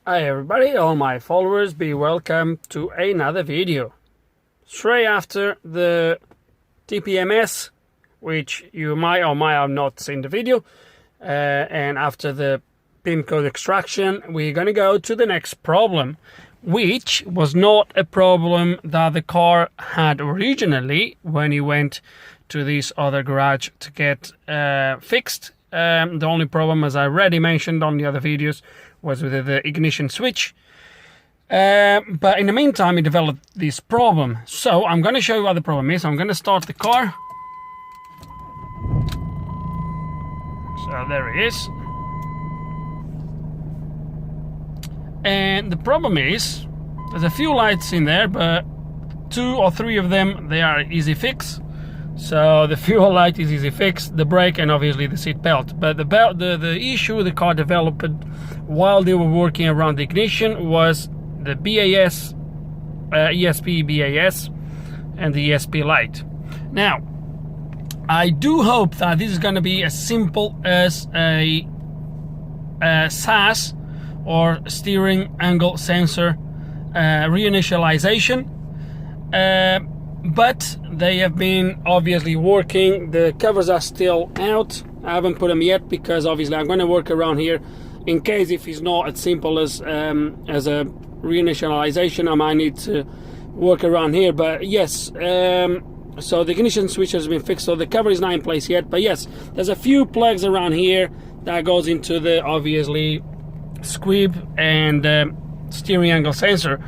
Hi everybody, all my followers, be welcome to another video. Straight after the TPMS, which you might or might have not seen the video, and after the pin code extraction, we're gonna go to the next problem, which was not a problem that the car had originally when he went to this other garage to get fixed. The only problem, as I already mentioned on the other videos, was with the ignition switch. But in the meantime, he developed this problem. So I'm going to show you what the problem is. I'm going to start the car. So there it is. And the problem is, there's a few lights in there, but 2 or 3 of them, they are easy fix. So the fuel light is easy fix, the brake, and obviously the seat belt. But the issue the car developed while they were working around the ignition was the BAS, ESP BAS, and the ESP light. Now, I do hope that this is going to be as simple as a SAS or steering angle sensor reinitialization. But they have been obviously working. The covers are still out. I haven't put them yet because obviously I'm going to work around here in case if it's not as simple as a reinitialization. I might need to work around here. But yes, so the ignition switch has been fixed, so the cover is not in place yet. But yes, there's a few plugs around here that goes into the obviously squib and steering angle sensor.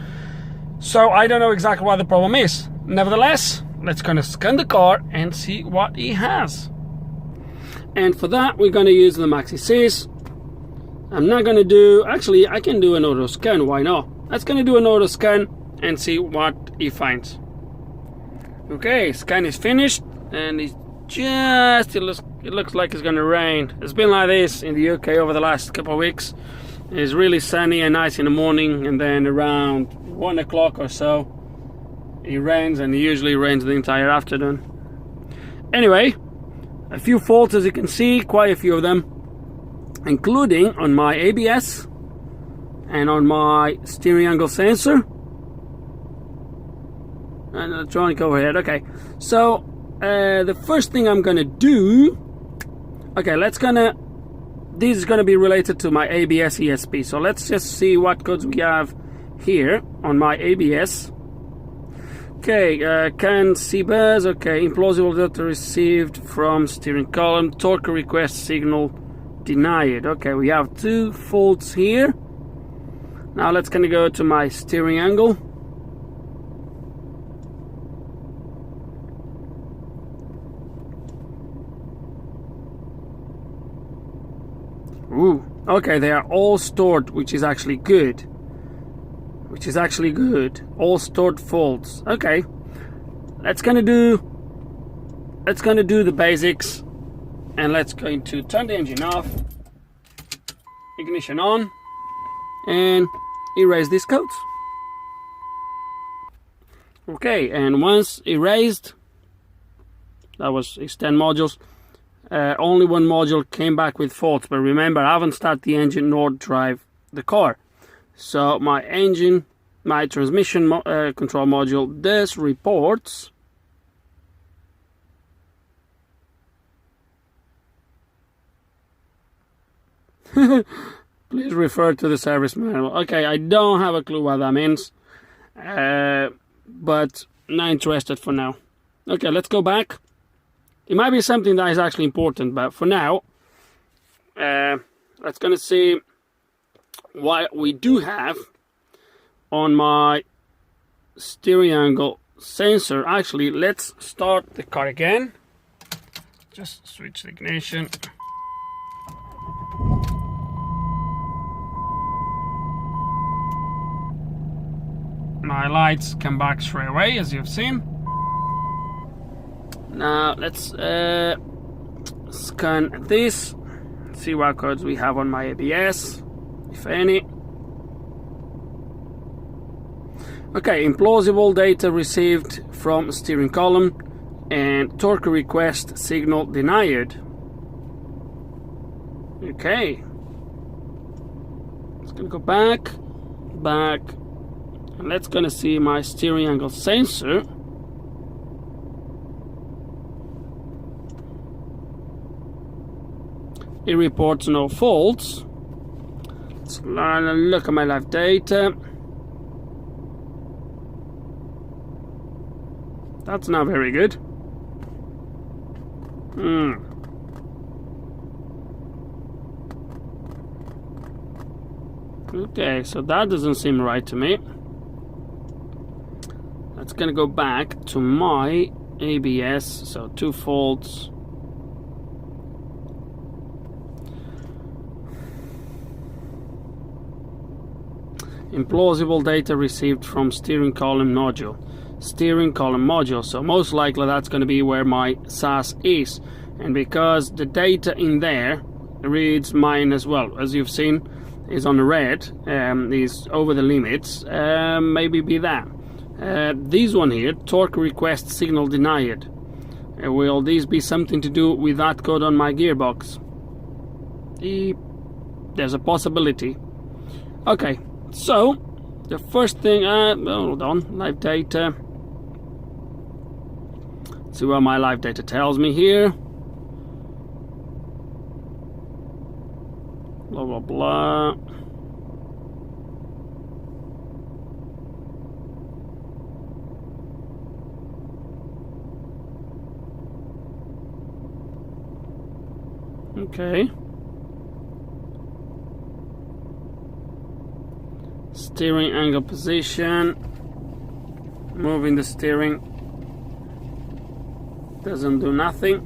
So I don't know exactly what the problem is. Nevertheless, let's kind of scan the car and see what he has. And for that, we're going to use the Maxi Sys. I'm not going to do, actually, I can do an auto scan, why not? Let's going to do an auto scan and see what he finds. Okay, scan is finished, and it looks like it's going to rain. It's been like this in the UK over the last couple of weeks. It's really sunny and nice in the morning, and then around 1 o'clock or so, it rains, and it usually rains the entire afternoon. Anyway, a few faults, as you can see, quite a few of them, including on my ABS and on my steering angle sensor and electronic overhead. Okay, so the first thing I'm gonna do, okay, this is gonna be related to my ABS ESP. So let's just see what codes we have here on my ABS. Okay, can C-BAS, okay, implausible data received from steering column, torque request signal denied. Okay, we have 2 faults here. Now let's kind of go to my steering angle. Ooh, okay, they are all stored, which is actually good. All stored faults. Okay, let's gonna do the basics, and let's going to turn the engine off, ignition on, and erase these codes. Okay, and once erased, that was extend modules. Only one module came back with faults, but remember, I haven't started the engine nor drive the car. So my transmission control module does reports please refer to the service manual. Okay, I don't have a clue what that means, but not interested for now. Okay, let's go back. It might be something that is actually important, but for now, let's gonna see what we do have on my steering angle sensor. Actually, let's start the car again. Just switch the ignition. My lights come back straight away, as you've seen. Now let's scan this, see what codes we have on my ABS, if any. Okay, implausible data received from steering column and torque request signal denied. Okay, it's gonna go back. back, and let's gonna see my steering angle sensor. It reports no faults. Let's look at my live data. That's not very good. Okay, so that doesn't seem right to me. That's gonna go back to my ABS. So 2 faults. Implausible data received from steering column module. Steering column module, so most likely that's going to be where my SAS is, and because the data in there reads mine as well, as you've seen, is on red, is over the limits, maybe be that. This one here, torque request signal denied. Will this be something to do with that code on my gearbox? There's a possibility. Okay, so the first thing, hold on, live data. See what my live data tells me here. Blah blah blah. Okay. Steering angle position. Moving the steering doesn't do nothing.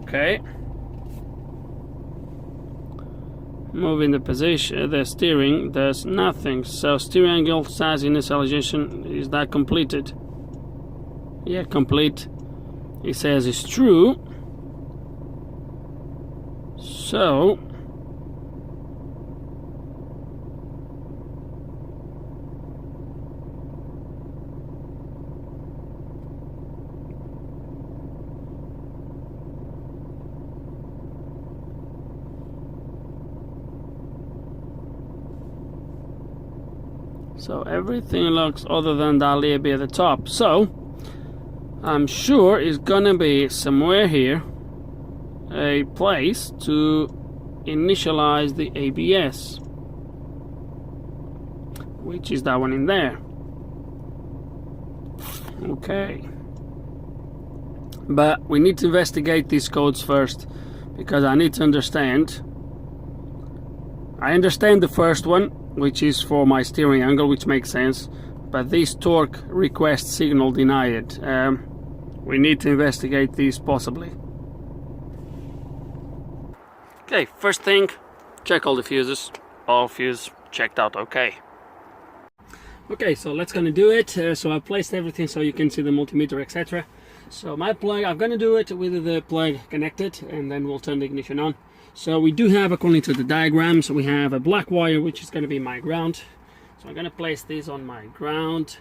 Okay. Moving the position, the steering does nothing. So steering angle SAS initialization, is that completed? Yeah, complete. It says it's true. So everything looks other than that label at the top. So I'm sure it's gonna be somewhere here a place to initialize the ABS, which is that one in there. Okay, but we need to investigate these codes first, because I need to understand. I understand the first one, which is for my steering angle, which makes sense, but this torque request signal denied, we need to investigate these possibly. Okay, first thing, check all the fuses. All fuses checked out okay. Okay, so let's gonna do it. So I placed everything so you can see the multimeter, etc. So my plug, I'm gonna do it with the plug connected, and then we'll turn the ignition on. So we do have, according to the diagram, so we have a black wire, which is going to be my ground. So I'm going to place this on my ground.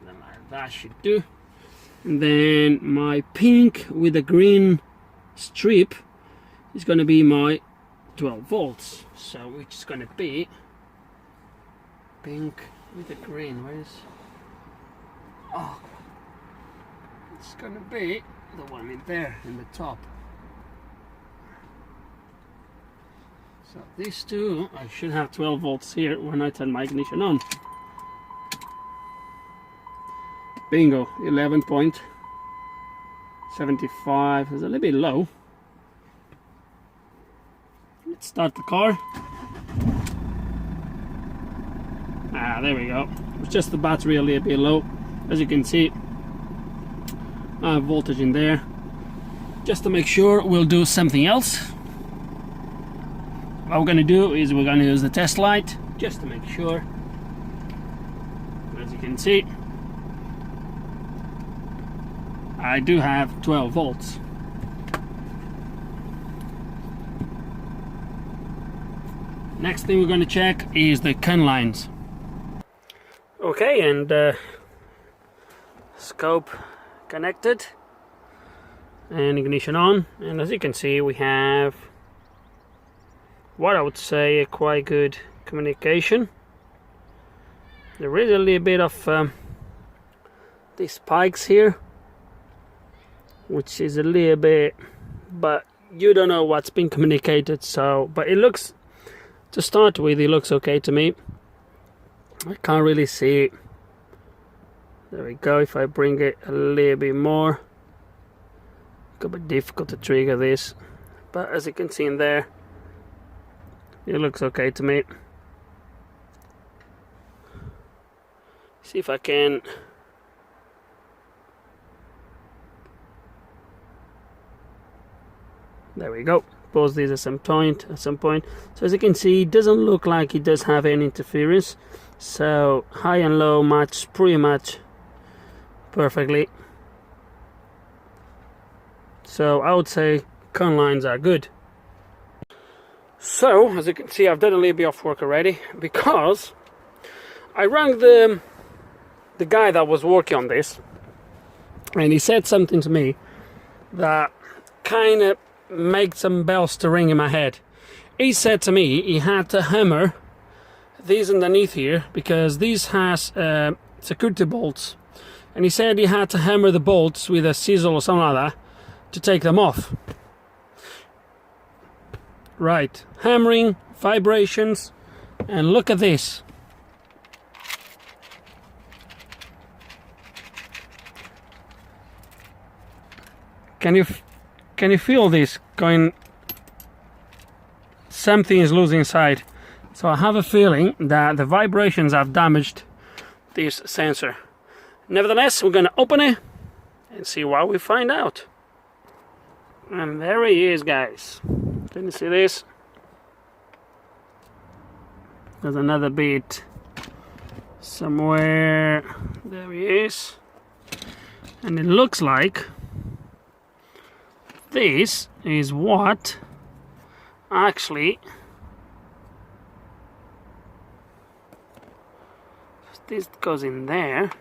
Then that should do. And then my pink with the green strip is going to be my 12 volts. So which is going to be pink with the green. Where is? Oh, it's going to be the one in there in the top. So these two, I should have 12 volts here when I turn my ignition on. Bingo, 11.75, it's a little bit low. Let's start the car. There we go. It's just the battery a little bit low. As you can see, I have voltage in there. Just to make sure, we'll do something else. What we're going to do is we're going to use the test light just to make sure. As you can see, I do have 12 volts. Next thing we're going to check is the CAN lines. Okay, and scope connected and ignition on, and as you can see we have what I would say a quite good communication. There is a little bit of these spikes here, which is a little bit, but you don't know what's been communicated. So, but it looks, to start with, it looks okay to me. I can't really see. There we go. If I bring it a little bit more, it's a bit difficult to trigger this, but as you can see in there, it looks okay to me. See if I can. There we go. Pause this at some point. So as you can see, it doesn't look like it does have any interference. So high and low match pretty much perfectly. So I would say con lines are good. So as you can see, I've done a little bit of work already, because I rang the guy that was working on this, and he said something to me that kind of made some bells to ring in my head. He said to me he had to hammer these underneath here, because these has security bolts, and he said he had to hammer the bolts with a chisel or something like that to take them off. Right, hammering, vibrations, and look at this. Can you feel this going? Something is loose inside. So I have a feeling that the vibrations have damaged this sensor. Nevertheless, we're going to open it and see what we find out. And there he is, guys. Can you see this? There's another bit somewhere. There he is. And it looks like this is what actually this goes in there.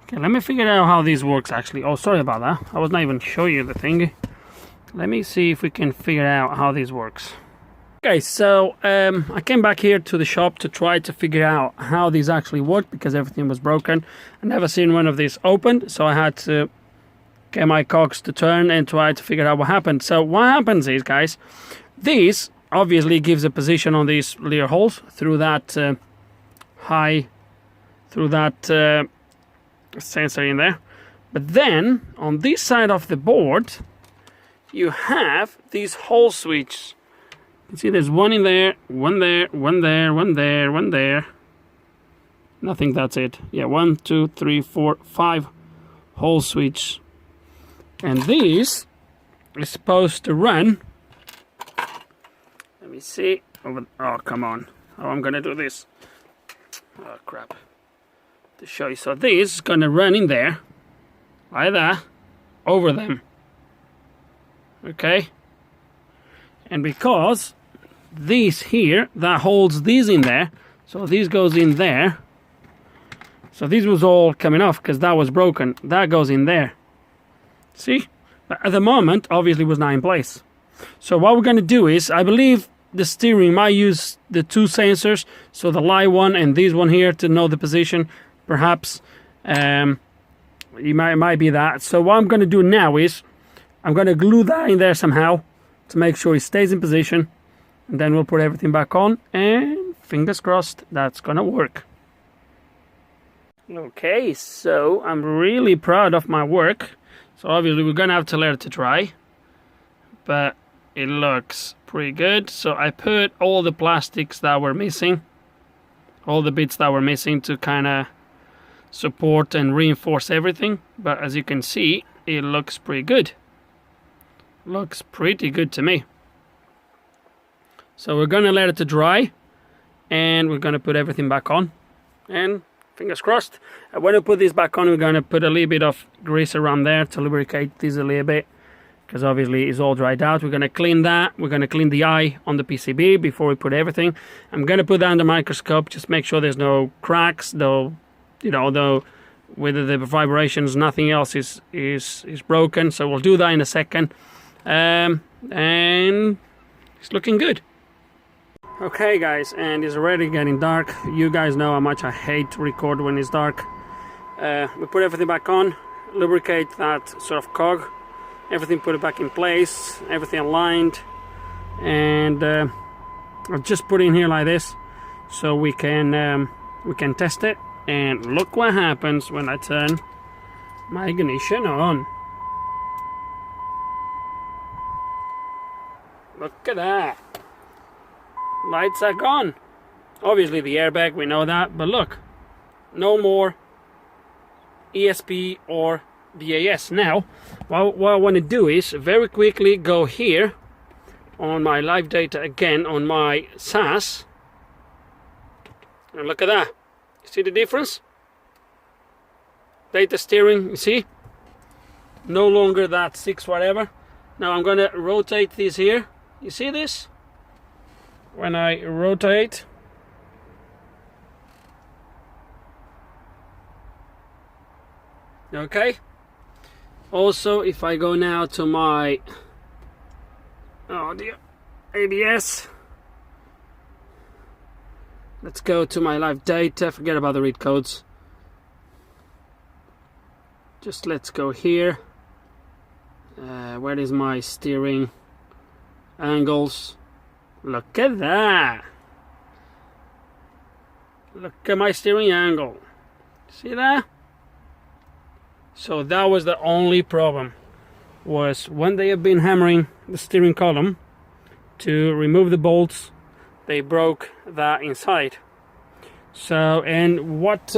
Okay, let me figure out how this works actually. Oh, sorry about that. I was not even showing you the thing. Let me see if we can figure out how this works. Okay, so I came back here to the shop to try to figure out how these actually work, because everything was broken. I never seen one of these opened, so I had to get my cogs to turn and try to figure out what happened. So what happens is, guys, this obviously gives a position on these little holes through that sensor in there. But then on this side of the board you have these hole switches. You see there's one in there, one there, one there, one there, one there. I think that's it. Yeah, 1, 2, 3, 4, 5 hole switch. And this is supposed to run. Let me see. Oh, come on. Oh, I'm gonna do this. Oh, crap. To show you. So this is gonna run in there, like that, over them. Okay? And because this here, that holds these in there, so this goes in there. So this was all coming off because that was broken. That goes in there. See? But at the moment, obviously, was not in place. So what we're going to do is, I believe the steering might use the two sensors, so the light one and this one here, to know the position. Perhaps it might be that. So what I'm going to do now is, I'm going to glue that in there somehow to make sure it stays in position, and then we'll put everything back on, and fingers crossed that's going to work. Okay, so I'm really proud of my work. So obviously we're gonna have to let it dry, but it looks pretty good. So I put all the plastics that were missing, all the bits that were missing, to kind of support and reinforce everything. But as you can see, it looks pretty good. Looks pretty good to me. So we're gonna let it dry, and we're gonna put everything back on, and fingers crossed. When I put this back on, we're going to put a little bit of grease around there to lubricate this a little bit, because obviously it's all dried out. We're going to clean that. We're going to clean the eye on the PCB before we put everything. I'm going to put that under microscope, just make sure there's no cracks, no with the vibrations, nothing else is broken. So we'll do that in a second. And it's looking good. Okay guys, and it's already getting dark. You guys know how much I hate to record when it's dark. We put everything back on, lubricate that sort of cog, everything put it back in place, everything aligned, and I'll just put it in here like this so we can test it. And look what happens when I turn my ignition on. Look at that. Lights are gone. Obviously the airbag, we know that, but look, no more ESP or BAS. Now, what I want to do is very quickly go here on my live data again on my SAS, and look at that. You see the difference? Data steering, you see? No longer that 6 whatever. Now I'm gonna rotate this here. You see this? When I rotate, okay. Also, if I go now to my, oh dear, ABS, let's go to my live data, forget about the read codes, just let's go here. Where is my steering angles? Look at that. Look at my steering angle. See that? So that was the only problem, was when they have been hammering the steering column to remove the bolts, they broke that inside. So, and what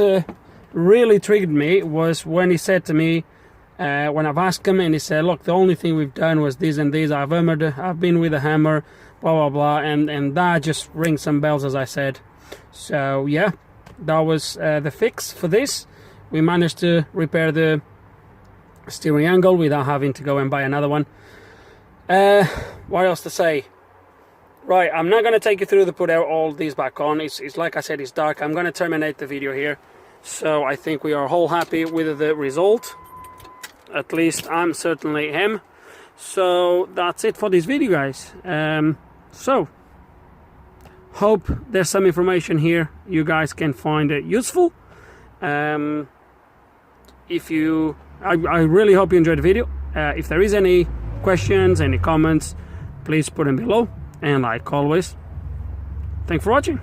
really triggered me was when he said to me, when I've asked him, and he said, look, the only thing we've done was this and this, I've been with a hammer, blah blah blah, and that just rings some bells, as I said. So yeah, that was the fix for this. We managed to repair the steering angle without having to go and buy another one. What else to say? Right, I'm not going to take you through the put out all these back on. It's like I said, it's dark. I'm going to terminate the video here. So I think we are all happy with the result. At least I'm certainly am. So that's it for this video, guys. So hope there's some information here you guys can find it useful. If you, I really hope you enjoyed the video. If there is any questions, any comments, please put them below. And like always, thanks for watching.